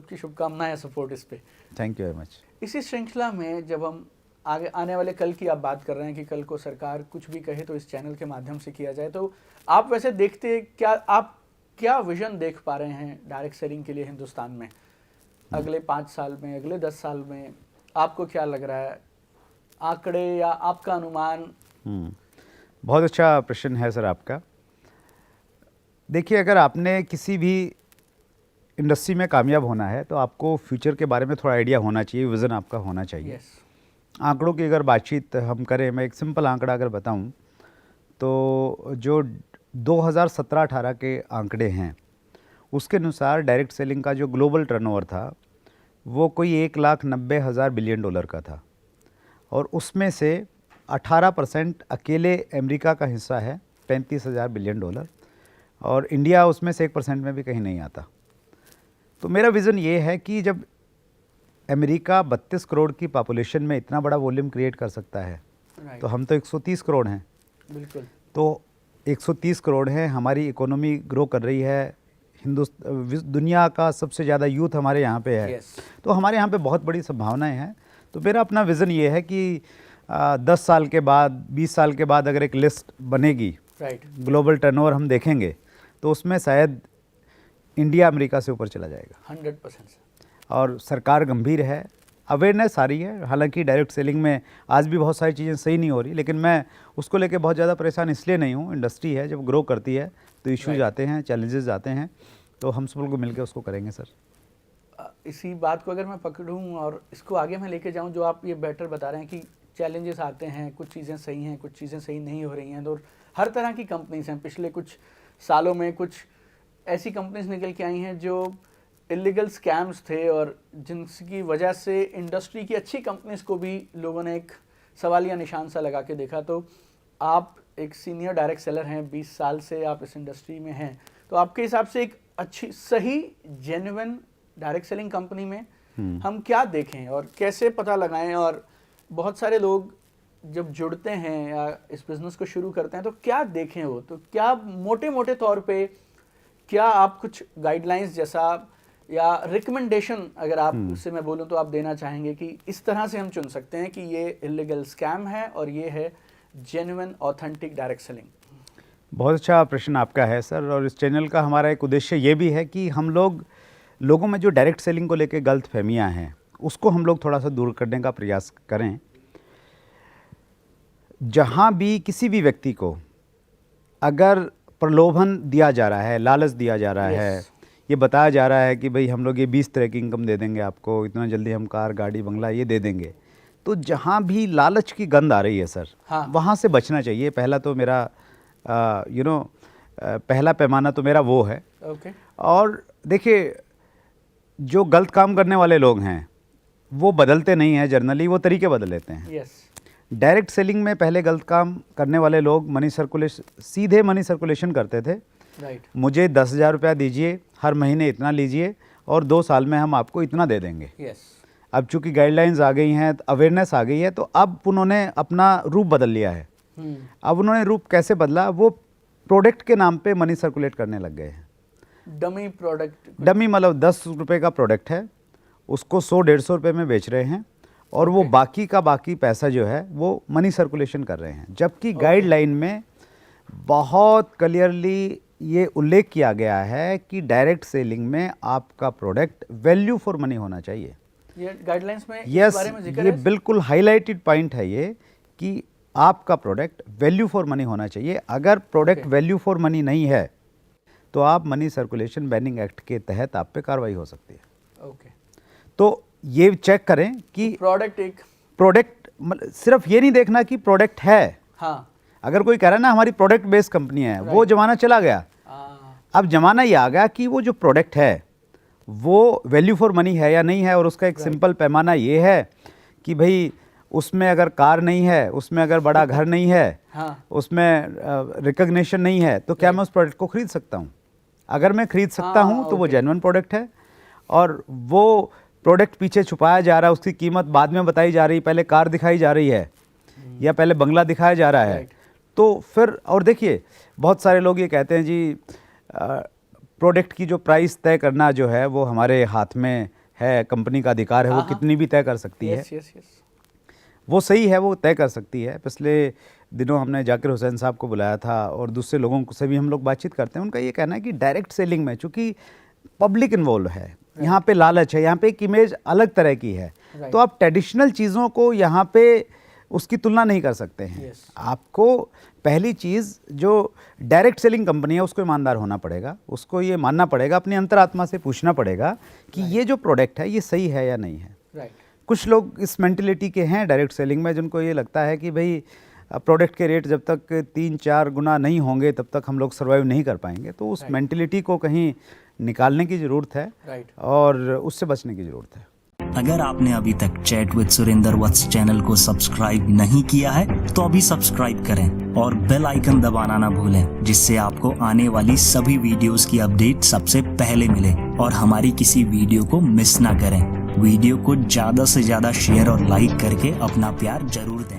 सबकी शुभकामनाएं सपोर्ट इस पे। Thank you very much. इसी श्रृंखला में जब हम आगे आने वाले कल की आप बात कर रहे हैं कि कल को सरकार कुछ भी कहे तो इस चैनल के माध्यम से किया जाए, तो आप वैसे देखते क्या, आप क्या विजन देख पा रहे हैं डायरेक्ट सेलिंग के लिए हिंदुस्तान में अगले 5 साल में, अगले 10 साल में? आपको क्या लग रहा है, आंकड़े या आपका अनुमान? बहुत अच्छा प्रश्न है सर आपका। देखिए, अगर आपने किसी भी इंडस्ट्री में कामयाब होना है तो आपको फ्यूचर के बारे में थोड़ा आइडिया होना चाहिए, विज़न आपका होना चाहिए। yes. आंकड़ों की अगर बातचीत हम करें, मैं एक सिंपल आंकड़ा अगर बताऊं तो जो 2017-18 के आंकड़े हैं उसके अनुसार डायरेक्ट सेलिंग का जो ग्लोबल टर्नओवर था वो कोई 1,90,000 बिलियन डॉलर का था, और उसमें से 18% अकेले अमेरिका का हिस्सा है, 35,000 बिलियन डॉलर, और इंडिया उसमें से 1% में भी कहीं नहीं आता। तो मेरा विज़न ये है कि जब अमेरिका 32 करोड़ की पॉपुलेशन में इतना बड़ा वॉल्यूम क्रिएट कर सकता है, तो हम तो 130 करोड़ हैं। बिल्कुल। तो 130 करोड़ हैं, हमारी इकोनॉमी ग्रो कर रही है, दुनिया का सबसे ज़्यादा यूथ हमारे यहाँ पे है। तो हमारे यहाँ पे बहुत बड़ी संभावनाएं हैं। तो मेरा अपना विज़न ये है कि 10 साल के बाद, 20 साल के बाद अगर एक लिस्ट बनेगी, ग्लोबल टर्नओवर हम देखेंगे, तो उसमें शायद इंडिया अमेरिका से ऊपर चला जाएगा 100%। और सरकार गंभीर है, अवेयरनेस आ रही है। हालांकि डायरेक्ट सेलिंग में आज भी बहुत सारी चीज़ें सही नहीं हो रही, लेकिन मैं उसको लेके बहुत ज़्यादा परेशान इसलिए नहीं हूँ। इंडस्ट्री है, जब ग्रो करती है तो इश्यूज आते हैं, चैलेंजेस आते हैं, तो हम सब लोग मिलकर उसको करेंगे सर। इसी बात को अगर मैं पकड़ूँ और इसको आगे मैं लेके जाऊँ, जो आप ये बेटर बता रहे हैं कि चैलेंजेस आते हैं, कुछ चीज़ें सही हैं, कुछ चीज़ें सही नहीं हो रही हैं, तो हर तरह की कंपनीज हैं। पिछले कुछ सालों में कुछ ऐसी कंपनीज निकल के आई हैं जो इलीगल स्कैम्स थे और जिनकी वजह से इंडस्ट्री की अच्छी कंपनीज को भी लोगों ने एक सवालिया निशान सा लगा के देखा। तो आप एक सीनियर डायरेक्ट सेलर हैं, 20 साल से आप इस इंडस्ट्री में हैं, तो आपके हिसाब से एक अच्छी, सही, जेन्युइन डायरेक्ट सेलिंग कंपनी में हम क्या देखें और कैसे पता लगाएं? और बहुत सारे लोग जब जुड़ते हैं या इस बिज़नेस को शुरू करते हैं तो क्या देखें वो? तो क्या मोटे मोटे तौर पे क्या आप कुछ गाइडलाइंस जैसा या रिकमेंडेशन अगर आप उससे मैं बोलूं तो आप देना चाहेंगे कि इस तरह से हम चुन सकते हैं कि ये इलीगल स्कैम है और ये है जेन्युइन ऑथेंटिक डायरेक्ट सेलिंग? बहुत अच्छा प्रश्न आपका है सर, और इस चैनल का हमारा एक उद्देश्य ये भी है कि हम लोगों में जो डायरेक्ट सेलिंग को लेकर गलत फहमियाँ हैं उसको हम लोग थोड़ा सा दूर करने का प्रयास करें। जहाँ भी किसी भी व्यक्ति को अगर प्रलोभन दिया जा रहा है, लालच दिया जा रहा है, ये बताया जा रहा है कि भाई हम लोग ये 20 तरह की इनकम दे देंगे आपको, इतना जल्दी हम कार, गाड़ी, बंगला ये दे देंगे, तो जहाँ भी लालच की गंध आ रही है सर, वहाँ से बचना चाहिए। पहला तो मेरा पहला पैमाना तो मेरा वो है। और देखिए, जो गलत काम करने वाले लोग हैं वो बदलते नहीं हैं, जनरली वो तरीके बदल लेते हैं। डायरेक्ट सेलिंग में पहले गलत काम करने वाले लोग सीधे मनी सर्कुलेशन करते थे। मुझे 10,000 रुपया दीजिए, हर महीने इतना लीजिए और 2 साल में हम आपको इतना दे देंगे। अब चूंकि गाइडलाइंस आ गई हैं, अवेयरनेस आ गई है, तो अब उन्होंने अपना रूप बदल लिया है। अब उन्होंने रूप कैसे बदला? वो प्रोडक्ट के नाम पे मनी सर्कुलेट करने लग गए हैं। डमी प्रोडक्ट, डमी मतलब 10 रुपये का प्रोडक्ट है, उसको 100-150 रुपये में बेच रहे हैं, और वो बाकी का बाकी पैसा जो है वो मनी सर्कुलेशन कर रहे हैं। जबकि गाइडलाइन में बहुत क्लियरली ये उल्लेख किया गया है कि डायरेक्ट सेलिंग में आपका प्रोडक्ट वैल्यू फॉर मनी होना चाहिए। ये गाइडलाइंस में इस बारे में जिक्र ये है? बिल्कुल हाईलाइटेड पॉइंट है ये कि आपका प्रोडक्ट वैल्यू फॉर मनी होना चाहिए। अगर प्रोडक्ट वैल्यू फॉर मनी नहीं है तो आप मनी सर्कुलेशन बैनिंग एक्ट के तहत आप पे कार्रवाई हो सकती है। तो ये चेक करें कि प्रोडक्ट सिर्फ ये नहीं देखना कि प्रोडक्ट है। अगर कोई कह रहा है ना हमारी प्रोडक्ट बेस्ड कंपनी है, वो जमाना चला गया। अब जमाना ये आ गया कि वो जो प्रोडक्ट है वो वैल्यू फॉर मनी है या नहीं है, और उसका एक सिंपल पैमाना ये है कि भाई उसमें अगर कार नहीं है, उसमें अगर बड़ा घर नहीं है, उसमें रिकॉग्निशन नहीं है, तो क्या मैं उस प्रोडक्ट को खरीद सकता हूँ? अगर मैं खरीद सकता हूँ तो वो जेन्युइन प्रोडक्ट है। और वो प्रोडक्ट पीछे छुपाया जा रहा है, उसकी कीमत बाद में बताई जा रही, पहले कार दिखाई जा रही है या पहले बंगला दिखाया जा रहा है, तो फिर और देखिए बहुत सारे लोग ये कहते हैं जी प्रोडक्ट की जो प्राइस तय करना जो है वो हमारे हाथ में है, कंपनी का अधिकार है, वो हाँ, कितनी भी तय कर सकती है। Yes yes yes. वो सही है, वो तय कर सकती है। पिछले दिनों हमने जाकिर हुसैन साहब को बुलाया था और दूसरे लोगों से भी हम लोग बातचीत करते हैं। उनका ये कहना है कि डायरेक्ट सेलिंग में चूंकि पब्लिक इन्वॉल्व है, यहाँ पे लालच है, यहाँ पे एक इमेज अलग तरह की है, तो आप ट्रेडिशनल चीज़ों को यहाँ पे उसकी तुलना नहीं कर सकते हैं। आपको पहली चीज़ जो डायरेक्ट सेलिंग कंपनी है उसको ईमानदार होना पड़ेगा, उसको ये मानना पड़ेगा, अपनी अंतरात्मा से पूछना पड़ेगा कि ये जो प्रोडक्ट है ये सही है या नहीं है। कुछ लोग इस मेंटिलिटी के हैं डायरेक्ट सेलिंग में, जिनको ये लगता है कि भाई प्रोडक्ट के रेट जब तक 3-4 गुना नहीं होंगे तब तक हम लोग सर्वाइव नहीं कर पाएंगे। तो उस मेंटिलिटी को कहीं निकालने की ज़रूरत है और उससे बचने की ज़रूरत है। अगर आपने अभी तक chat with Surendra Vats channel को सब्सक्राइब नहीं किया है तो अभी सब्सक्राइब करें और बेल आइकन दबाना ना भूलें, जिससे आपको आने वाली सभी वीडियोस की अपडेट सबसे पहले मिले और हमारी किसी वीडियो को मिस ना करें। वीडियो को ज़्यादा से ज़्यादा शेयर और लाइक करके अपना प्यार जरूर दें।